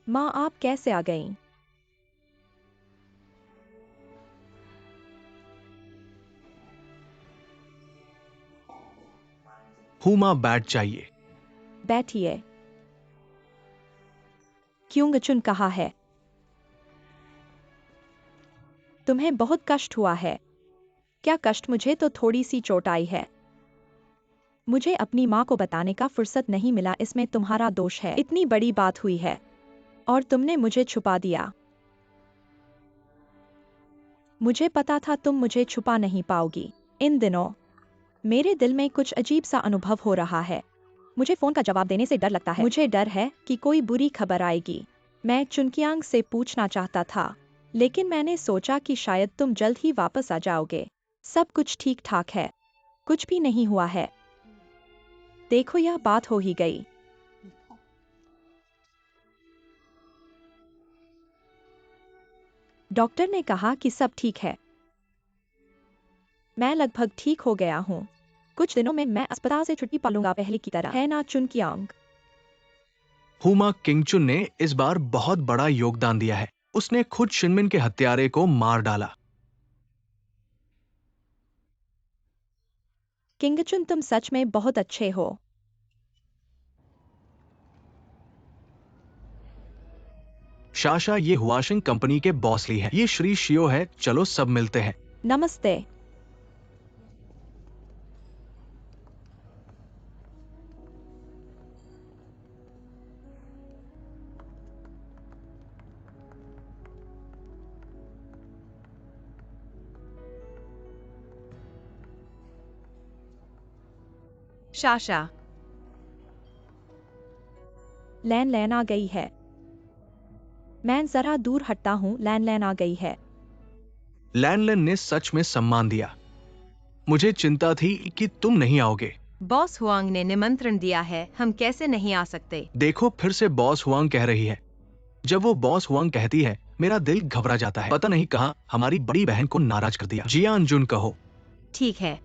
माँ, आप कैसे आ गईं? हुमा बैठ जाइए। बैठिए। क्योंगचुन कहा है, तुम्हें बहुत कष्ट हुआ है। क्या कष्ट? मुझे तो थोड़ी सी चोट आई है। मुझे अपनी माँ को बताने का फुर्सत नहीं मिला, इसमें तुम्हारा दोष है। इतनी बड़ी बात हुई है और तुमने मुझे छुपा दिया। मुझे पता था तुम मुझे छुपा नहीं पाओगी। इन दिनों मेरे दिल में कुछ अजीब सा अनुभव हो रहा है। मुझे फोन का जवाब देने से डर लगता है। मुझे डर है कि कोई बुरी खबर आएगी। मैं चुनकियांग से पूछना चाहता था, लेकिन मैंने सोचा कि शायद तुम जल्द ही वापस आ जाओगे। सब कुछ ठीक ठाक है, कुछ भी नहीं हुआ है। देखो, यह बात हो ही गई। डॉक्टर ने कहा कि सब ठीक है। मैं लगभग ठीक हो गया हूँ। कुछ दिनों में मैं अस्पताल से छुट्टी पा लूंगा, पहले की तरह, है ना चुनकियांग? हुमा किंगचुन ने इस बार बहुत बड़ा योगदान दिया है। उसने खुद शिनमिन के हत्यारे को मार डाला। किंगचुन, तुम सच में बहुत अच्छे हो। शाशा, ये हुआशिंग कंपनी के बॉस ली है। ये श्री शियो है। चलो सब मिलते हैं। नमस्ते। शाशा, लैन आ गई है। मैं जरा दूर हटता हूँ। लैन आ गई है। लैनलन ने सच में सम्मान दिया। मुझे चिंता थी कि तुम नहीं आओगे। बॉस हुआंग ने निमंत्रण दिया है, हम कैसे नहीं आ सकते? देखो, फिर से बॉस हुआंग कह रही है। जब वो बॉस हुआंग कहती है, मेरा दिल घबरा जाता है। पता नहीं कहाँ हमारी बड़ी बहन को नाराज कर दिया। जियान जुन कहो। ठीक है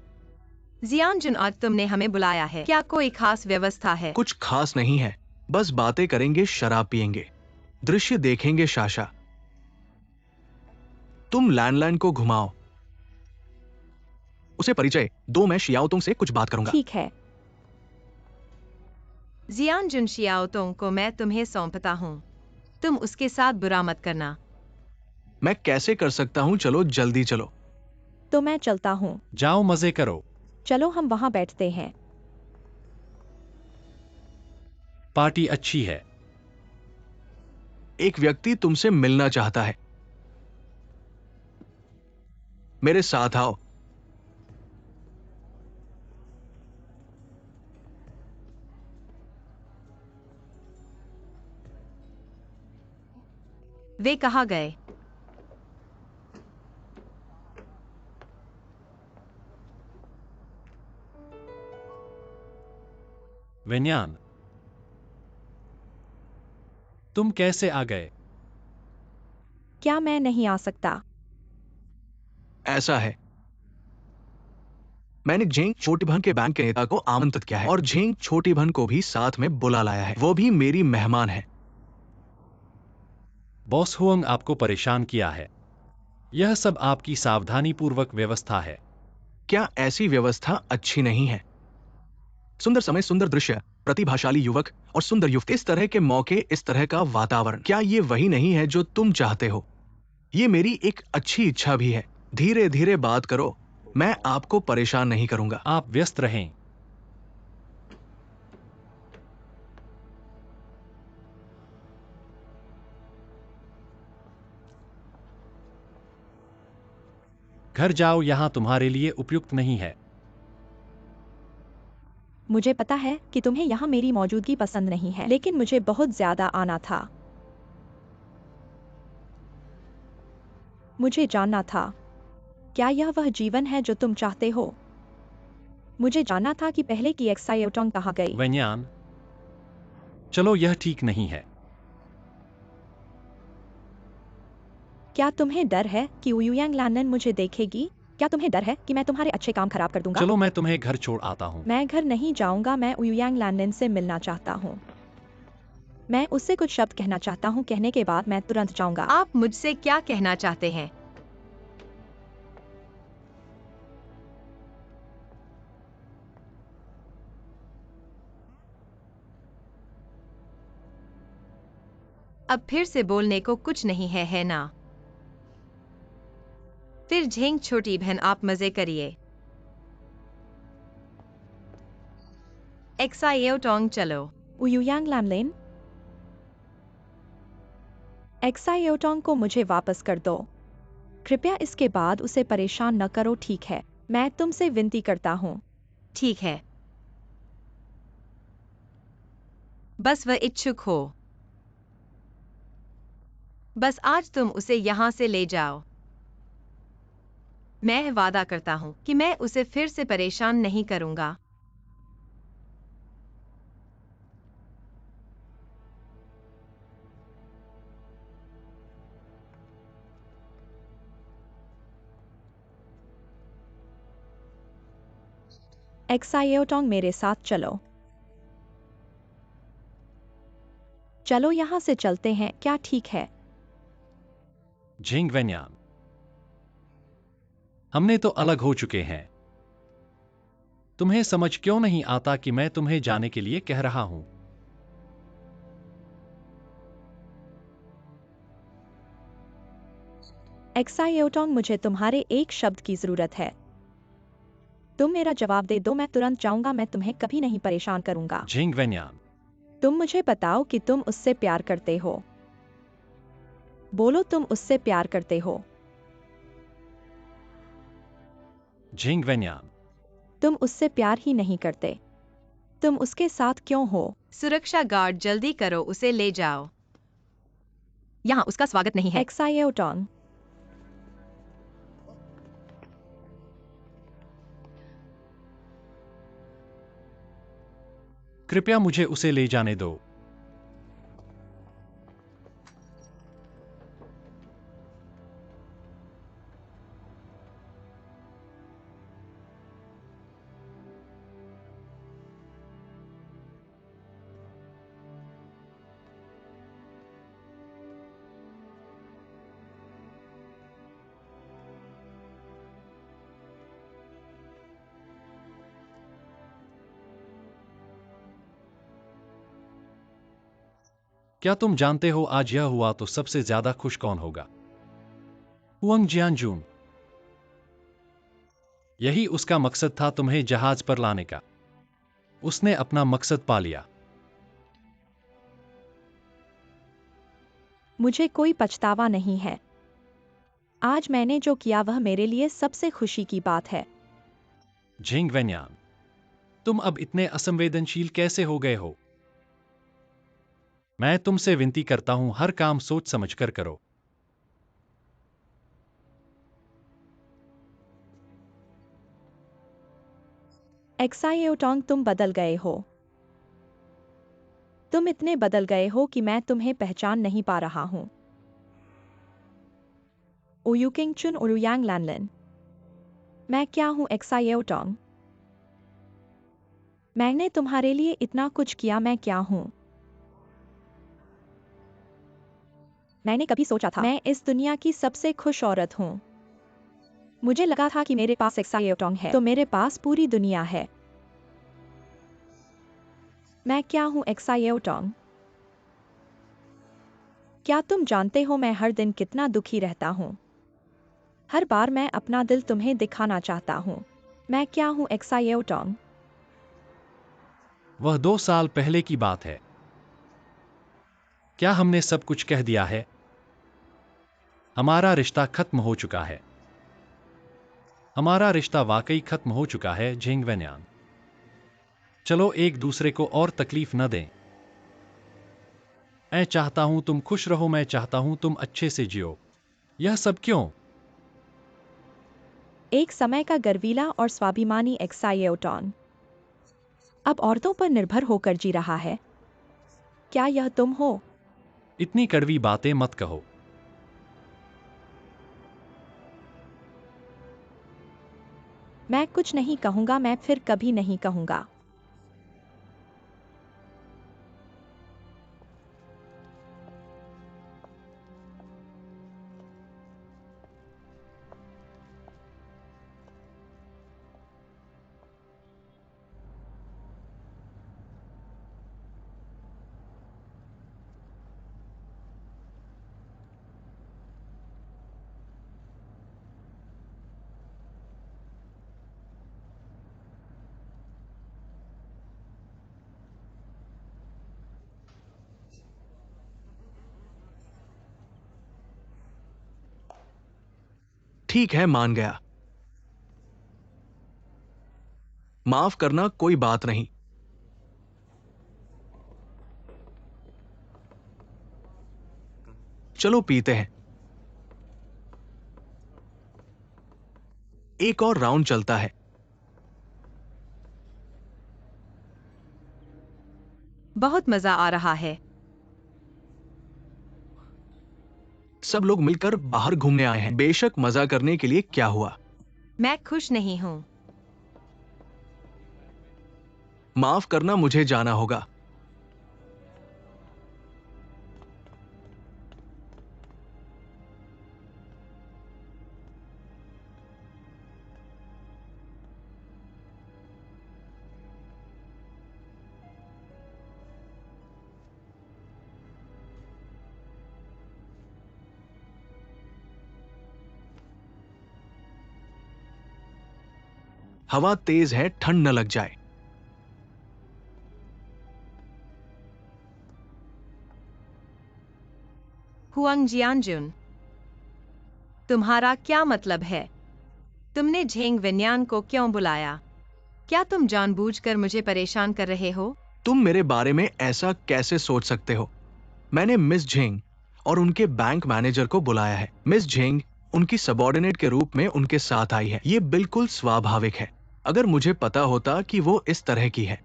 जियानजुन, आज तुमने हमें बुलाया है। क्या कोई खास व्यवस्था है? कुछ खास नहीं है, बस बातें करेंगे, शराब पियेंगे, दृश्य देखेंगे। शाशा, तुम लैंडलाइन को घुमाओ, उसे परिचय दो। मैं शियाओतोंग से कुछ बात करूंगा। ठीक है। जियानजुन, शियाओतोंग को मैं तुम्हें सौंपता हूँ। तुम उसके साथ बुरा मत करना। मैं कैसे कर सकता हूँ? चलो जल्दी चलो। तो मैं चलता हूँ। जाओ मजे करो। चलो हम वहाँ बैठते हैं। पार्टी अच्छी है। एक व्यक्ति तुमसे मिलना चाहता है। मेरे साथ आओ। वे कहाँ गए? वेन्यान, तुम कैसे आ गए? क्या मैं नहीं आ सकता? ऐसा है, मैंने झेंग छोटीभन के बैंक के नेता को आमंत्रित किया है और झेंग छोटीभन को भी साथ में बुला लाया है। वो भी मेरी मेहमान है। बॉस हुआंग आपको परेशान किया है। यह सब आपकी सावधानी पूर्वक व्यवस्था है। क्या ऐसी व्यवस्था अच्छी नहीं है? सुंदर समय, सुंदर दृश्य, प्रतिभाशाली युवक और सुंदर युवती, इस तरह के मौके, इस तरह का वातावरण, क्या ये वही नहीं है जो तुम चाहते हो? ये मेरी एक अच्छी इच्छा भी है। धीरे धीरे बात करो, मैं आपको परेशान नहीं करूंगा। आप व्यस्त रहें। घर जाओ, यहां तुम्हारे लिए उपयुक्त नहीं है। मुझे पता है कि तुम्हें यहाँ मेरी मौजूदगी पसंद नहीं है, लेकिन मुझे बहुत ज्यादा आना था। मुझे जानना था, क्या यह वह जीवन है जो तुम चाहते हो? मुझे जानना था कि पहले की एक्सायोटोंग कहाँ गई। वेन्यान, चलो, यह ठीक नहीं है। क्या तुम्हें डर है कि उयुयांग लैनन मुझे देखेगी? क्या तुम्हें डर है कि मैं तुम्हारे अच्छे काम खराब कर दूंगा? चलो, मैं तुम्हें घर छोड़ आता हूँ। मैं घर नहीं जाऊंगा। मैं उयुयांग लैनन से मिलना चाहता हूँ। मैं उससे कुछ शब्द कहना चाहता हूँ। कहने के बाद मैं तुरंत जाऊंगा। आप मुझसे क्या कहना चाहते हैं? अब फिर से बोलने को कुछ नहीं है ना? फिर झेंग छोटी बहन, आप मजे करिए। एक्सायोटोंग चलो। उयुयांग लैमलिन, एक्सायोटोंग को मुझे वापस कर दो। कृपया इसके बाद उसे परेशान न करो, ठीक है? मैं तुमसे विनती करता हूँ। ठीक है, बस वह इच्छुक हो। बस आज तुम उसे यहाँ से ले जाओ। मैं वादा करता हूँ कि मैं उसे फिर से परेशान नहीं करूँगा। एक्सायोटोंग, मेरे साथ चलो। चलो यहाँ से चलते हैं, क्या ठीक है? झिंग वेन्यान, हमने तो अलग हो चुके हैं। तुम्हें समझ क्यों नहीं आता कि मैं तुम्हें जाने के लिए कह रहा हूं? एक्सायोटोंग, मुझे तुम्हारे एक शब्द की जरूरत है। तुम मेरा जवाब दे दो, मैं तुरंत जाऊंगा, मैं तुम्हें कभी नहीं परेशान करूंगा। झिंग वेन्यान, तुम मुझे बताओ कि तुम उससे प्यार करते हो। बोलो, तुम उससे प्यार करते हो। झिंग वेन्यान, तुम उससे प्यार ही नहीं करते। तुम उसके साथ क्यों हो? सुरक्षा गार्ड, जल्दी करो, उसे ले जाओ। यहाँ उसका स्वागत नहीं है। एक्सायोटोंग, कृपया मुझे उसे ले जाने दो। क्या तुम जानते हो आज यह हुआ तो सबसे ज्यादा खुश कौन होगा? हुआंग जियानजून। यही उसका मकसद था, तुम्हें जहाज पर लाने का। उसने अपना मकसद पा लिया। मुझे कोई पछतावा नहीं है। आज मैंने जो किया वह मेरे लिए सबसे खुशी की बात है। झिंग वेन्यान, तुम अब इतने असंवेदनशील कैसे हो गए हो? मैं तुमसे विनती करता हूं, हर काम सोच समझकर करो। एक्सायोटोंग, तुम बदल गए हो। तुम इतने बदल गए हो कि मैं तुम्हें पहचान नहीं पा रहा हूँ। ओयुकिंगचुन ओरुयांग लैनलिन, मैं क्या हूँ एक्सायोटोंग? मैंने तुम्हारे लिए इतना कुछ किया, मैं क्या हूँ? मैंने कभी सोचा था मैं इस दुनिया की सबसे खुश औरत हूँ। मुझे लगा था कि मेरे पास एक्सायोटोंग है तो मेरे पास पूरी दुनिया है। मैं क्या हूँ एक्सायोटोंग? क्या तुम जानते हो मैं हर दिन कितना दुखी रहता हूँ? हर बार मैं अपना दिल तुम्हें दिखाना चाहता हूँ। मैं क्या हूँ एक्सायोटोंग? वह 2 साल पहले की बात है। क्या हमने सब कुछ कह दिया है? हमारा रिश्ता खत्म हो चुका है। हमारा रिश्ता वाकई खत्म हो चुका है, झिंग वेन्यान। चलो एक दूसरे को और तकलीफ न दें। मैं चाहता हूं तुम खुश रहो, मैं चाहता हूं तुम अच्छे से जियो। यह सब क्यों? एक समय का गर्वीला और स्वाभिमानी एक्सायोटोंग अब औरतों पर निर्भर होकर जी रहा है। क्या यह तुम हो? इतनी कड़वी बातें मत कहो। मैं कुछ नहीं कहूंगा, मैं फिर कभी नहीं कहूंगा। ठीक है, मान गया। माफ करना, कोई बात नहीं। चलो पीते हैं। एक और राउंड चलता है। बहुत मजा आ रहा है। सब लोग मिलकर बाहर घूमने आए हैं। बेशक, मजा करने के लिए। क्या हुआ? मैं खुश नहीं हूं। माफ करना, मुझे जाना होगा। हवा तेज है, ठंड न लग जाए। हुआंग जियानजुन, तुम्हारा क्या मतलब है? तुमने झेंग विन्यान को क्यों बुलाया? क्या तुम जानबूझकर मुझे परेशान कर रहे हो? तुम मेरे बारे में ऐसा कैसे सोच सकते हो? मैंने मिस झेंग और उनके बैंक मैनेजर को बुलाया है। मिस झेंग उनकी सबॉर्डिनेट के रूप में उनके साथ आई है। ये बिल्कुल स्वाभाविक है। अगर मुझे पता होता कि वो इस तरह की है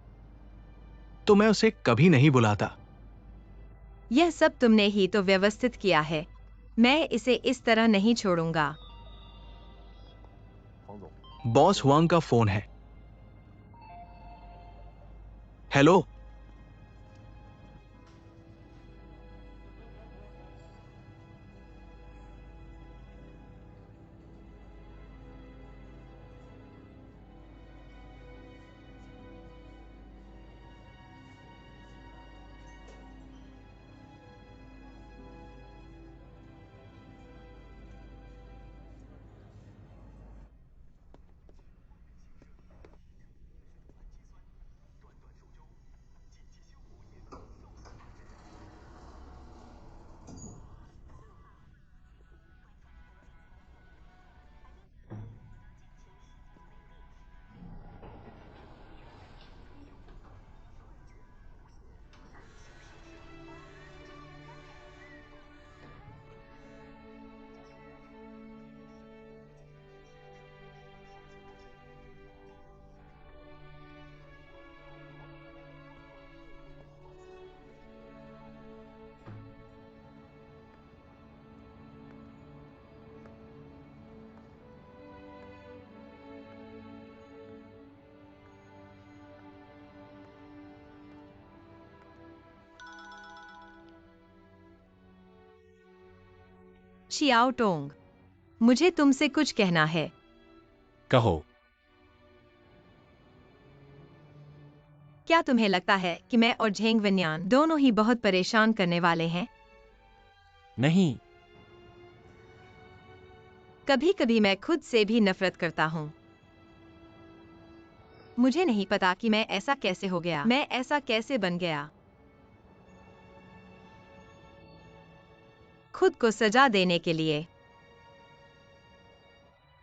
तो मैं उसे कभी नहीं बुलाता। यह सब तुमने ही तो व्यवस्थित किया है। मैं इसे इस तरह नहीं छोड़ूंगा। बॉस हुआंग का फोन है। हेलो। शियाओ टोंग, मुझे तुमसे कुछ कहना है। कहो। क्या तुम्हें लगता है कि मैं और झेंग विन्यान दोनों ही बहुत परेशान करने वाले हैं? नहीं। कभी कभी मैं खुद से भी नफरत करता हूँ। मुझे नहीं पता कि मैं ऐसा कैसे हो गया, मैं ऐसा कैसे बन गया। खुद को सजा देने के लिए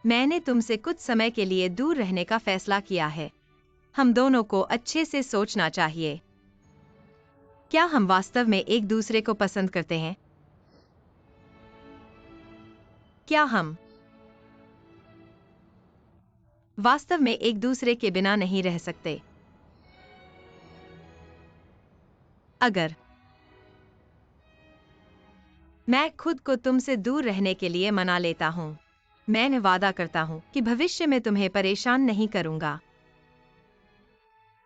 मैंने तुमसे कुछ समय के लिए दूर रहने का फैसला किया है। हम दोनों को अच्छे से सोचना चाहिए। क्या हम वास्तव में एक दूसरे को पसंद करते हैं? क्या हम वास्तव में एक दूसरे के बिना नहीं रह सकते? अगर मैं खुद को तुमसे दूर रहने के लिए मना लेता हूं, मैं वादा करता हूं कि भविष्य में तुम्हें परेशान नहीं करूंगा।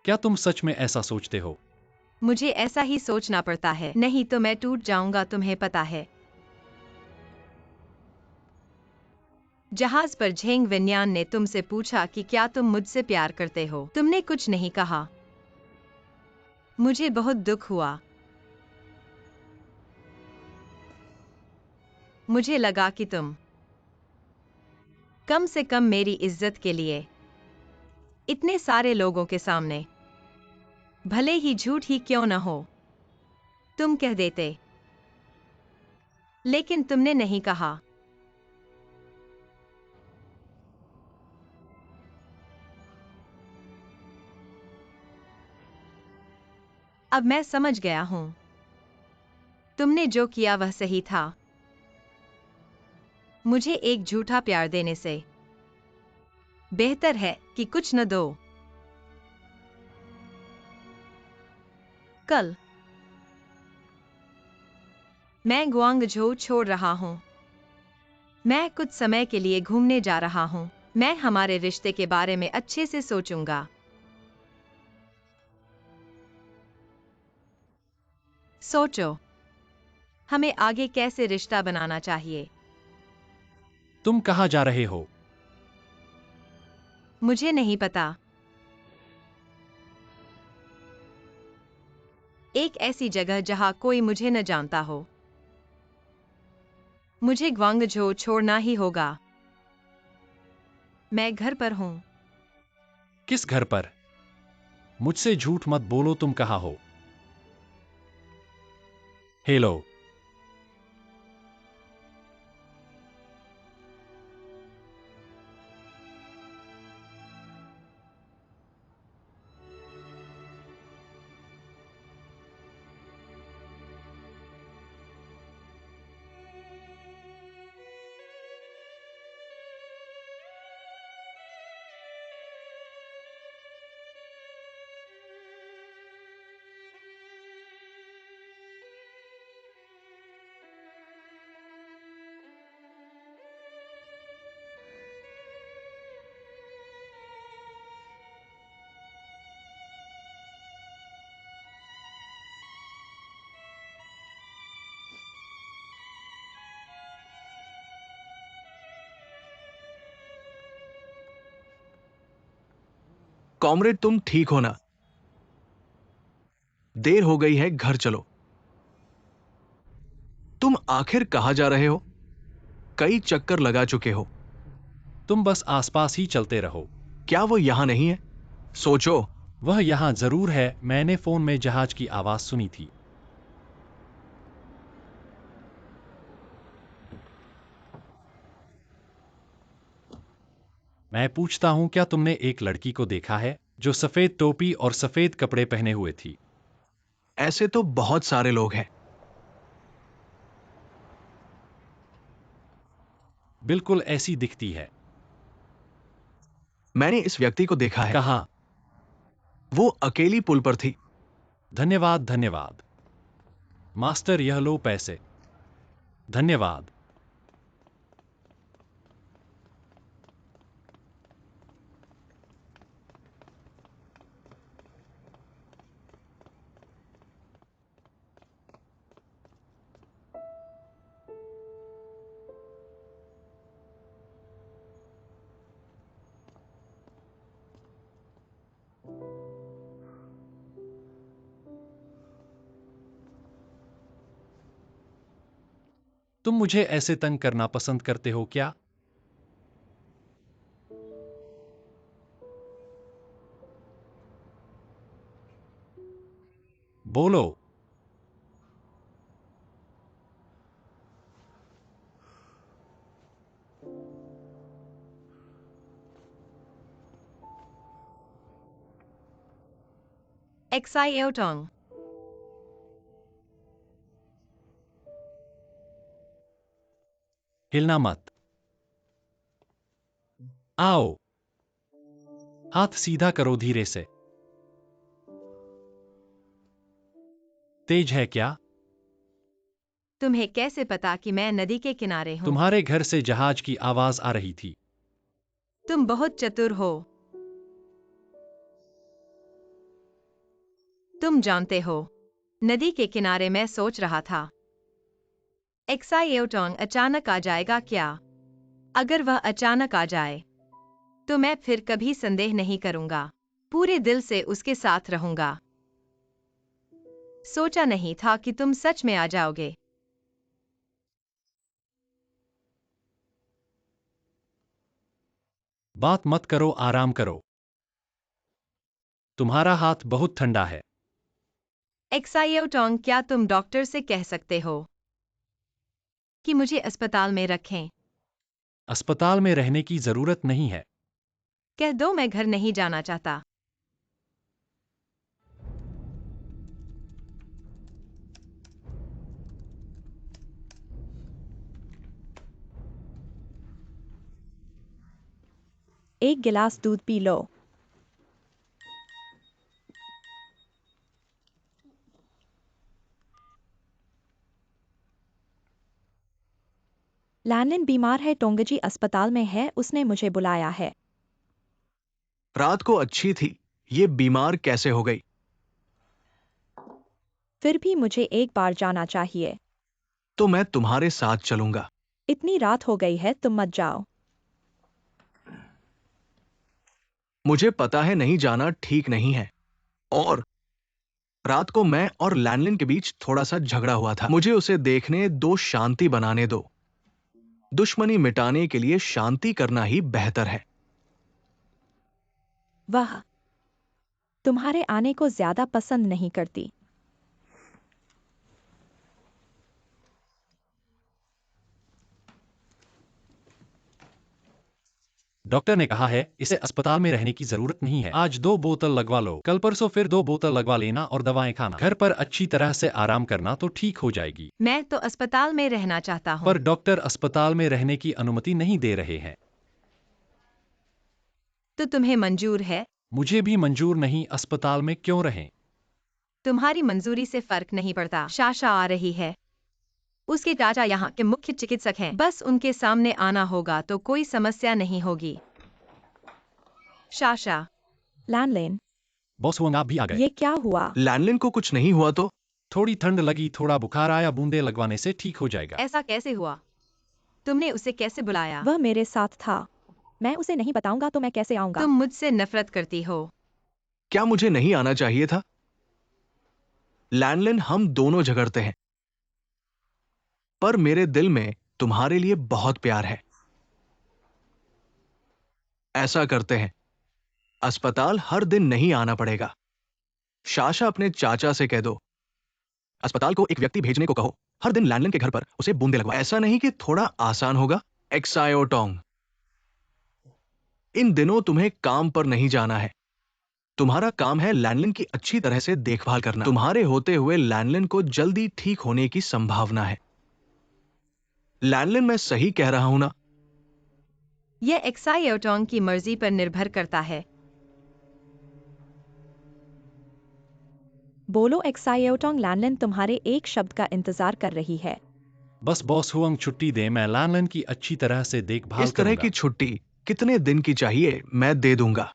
क्या तुम सच में ऐसा सोचते हो? मुझे ऐसा ही सोचना पड़ता है, नहीं तो मैं टूट जाऊंगा, तुम्हें पता है। जहाज पर झेंग विन्यान ने तुमसे पूछा कि क्या तुम मुझसे प्यार करते हो। तुमने कुछ नहीं कहा। मुझे बहुत दुख हुआ। मुझे लगा कि तुम कम से कम मेरी इज्जत के लिए इतने सारे लोगों के सामने, भले ही झूठ ही क्यों न हो, तुम कह देते। लेकिन तुमने नहीं कहा। अब मैं समझ गया हूं। तुमने जो किया वह सही था। मुझे एक झूठा प्यार देने से बेहतर है कि कुछ न दो। कल मैं गुआंगझो छोड़ रहा हूं। मैं कुछ समय के लिए घूमने जा रहा हूं। मैं हमारे रिश्ते के बारे में अच्छे से सोचूंगा। सोचो, हमें आगे कैसे रिश्ता बनाना चाहिए। तुम कहाँ जा रहे हो? मुझे नहीं पता। एक ऐसी जगह जहां कोई मुझे न जानता हो। मुझे ग्वांगझो छोड़ना ही होगा। मैं घर पर हूं। किस घर पर? मुझसे झूठ मत बोलो, तुम कहाँ हो? हेलो। कॉमरेड, तुम ठीक हो ना? देर हो गई है, घर चलो। तुम आखिर कहां जा रहे हो? कई चक्कर लगा चुके हो। तुम बस आसपास ही चलते रहो। क्या वो यहां नहीं है? सोचो। वह यहां जरूर है। मैंने फोन में जहाज की आवाज सुनी थी। मैं पूछता हूं, क्या तुमने एक लड़की को देखा है जो सफेद टोपी और सफेद कपड़े पहने हुए थी? ऐसे तो बहुत सारे लोग हैं। बिल्कुल ऐसी दिखती है। मैंने इस व्यक्ति को देखा है। कहाँ? वो अकेली पुल पर थी। धन्यवाद धन्यवाद। मास्टर, यह लो पैसे। धन्यवाद। तुम मुझे ऐसे तंग करना पसंद करते हो क्या? बोलो। एक्साइओटोंग। हिलना मत। आओ। हाथ सीधा करो, धीरे से। तेज है क्या? तुम्हें कैसे पता कि मैं नदी के किनारे हूं? तुम्हारे घर से जहाज की आवाज आ रही थी। तुम बहुत चतुर हो। तुम जानते हो, नदी के किनारे मैं सोच रहा था, एक्साइओटोंग अचानक आ जाएगा क्या? अगर वह अचानक आ जाए तो मैं फिर कभी संदेह नहीं करूंगा। पूरे दिल से उसके साथ रहूंगा। सोचा नहीं था कि तुम सच में आ जाओगे। बात मत करो, आराम करो। तुम्हारा हाथ बहुत ठंडा है। एक्साइओटोंग, क्या तुम डॉक्टर से कह सकते हो कि मुझे अस्पताल में रखें? अस्पताल में रहने की जरूरत नहीं है। कह दो मैं घर नहीं जाना चाहता। एक गिलास दूध पी लो। लैनलिन बीमार है, टोंगजी अस्पताल में है, उसने मुझे बुलाया है। रात को अच्छी थी, ये बीमार कैसे हो गई? फिर भी मुझे एक बार जाना चाहिए। तो मैं तुम्हारे साथ चलूंगा। इतनी रात हो गई है, तुम मत जाओ। मुझे पता है नहीं जाना ठीक नहीं है, और रात को मैं और लैनलिन के बीच थोड़ा सा झगड़ा हुआ था। मुझे उसे देखने दो, शांति बनाने दो। दुश्मनी मिटाने के लिए शांति करना ही बेहतर है। वह तुम्हारे आने को ज्यादा पसंद नहीं करती। डॉक्टर ने कहा है इसे अस्पताल में रहने की जरूरत नहीं है। आज 2 बोतल लगवा लो, कल परसों फिर 2 बोतल लगवा लेना और दवाएं खाना। घर पर अच्छी तरह से आराम करना तो ठीक हो जाएगी। मैं तो अस्पताल में रहना चाहता हूँ। पर डॉक्टर अस्पताल में रहने की अनुमति नहीं दे रहे हैं। तो तुम्हें मंजूर है? मुझे भी मंजूर नहीं, अस्पताल में क्यों रहें? तुम्हारी मंजूरी से फर्क नहीं पड़ता। शाशा आ रही है। उसके चाचा यहाँ के मुख्य चिकित्सक हैं। बस उनके सामने आना होगा तो कोई समस्या नहीं होगी। शाशा। लैनलिन, बॉस वो आप भी आ गए। ये क्या हुआ? लैनलिन को कुछ नहीं हुआ तो? थोड़ी ठंड लगी, थोड़ा बुखार आया, बूंदे लगवाने से ठीक हो जाएगा। ऐसा कैसे हुआ? तुमने उसे कैसे बुलाया? वह मेरे साथ था। मैं उसे नहीं बताऊंगा तो मैं कैसे आऊंगा? तुम मुझसे नफरत करती हो। क्या मुझे नहीं आना चाहिए था? लैनलिन, हम दोनों झगड़ते हैं, पर मेरे दिल में तुम्हारे लिए बहुत प्यार है। ऐसा करते हैं, अस्पताल हर दिन नहीं आना पड़ेगा। शाशा, अपने चाचा से कह दो अस्पताल को एक व्यक्ति भेजने को कहो, हर दिन लैनलिन के घर पर उसे बूंदे लगवा। ऐसा नहीं कि थोड़ा आसान होगा? एक्सायोटोंग, इन दिनों तुम्हें काम पर नहीं जाना है। तुम्हारा काम है लैनलिन की अच्छी तरह से देखभाल करना। तुम्हारे होते हुए लैनलिन को जल्दी ठीक होने की संभावना है। लैनलिन, मैं सही कह रहा हूं ना? यह एक्सायोटोंग की मर्जी पर निर्भर करता है। बोलो एक्सायोटोंग। लैनलिन तुम्हारे एक शब्द का इंतजार कर रही है। बस बॉस हुआंग छुट्टी दे, मैं लैनलिन की अच्छी तरह से देखभाल इस तरह करूंगा। की छुट्टी कितने दिन की चाहिए, मैं दे दूंगा।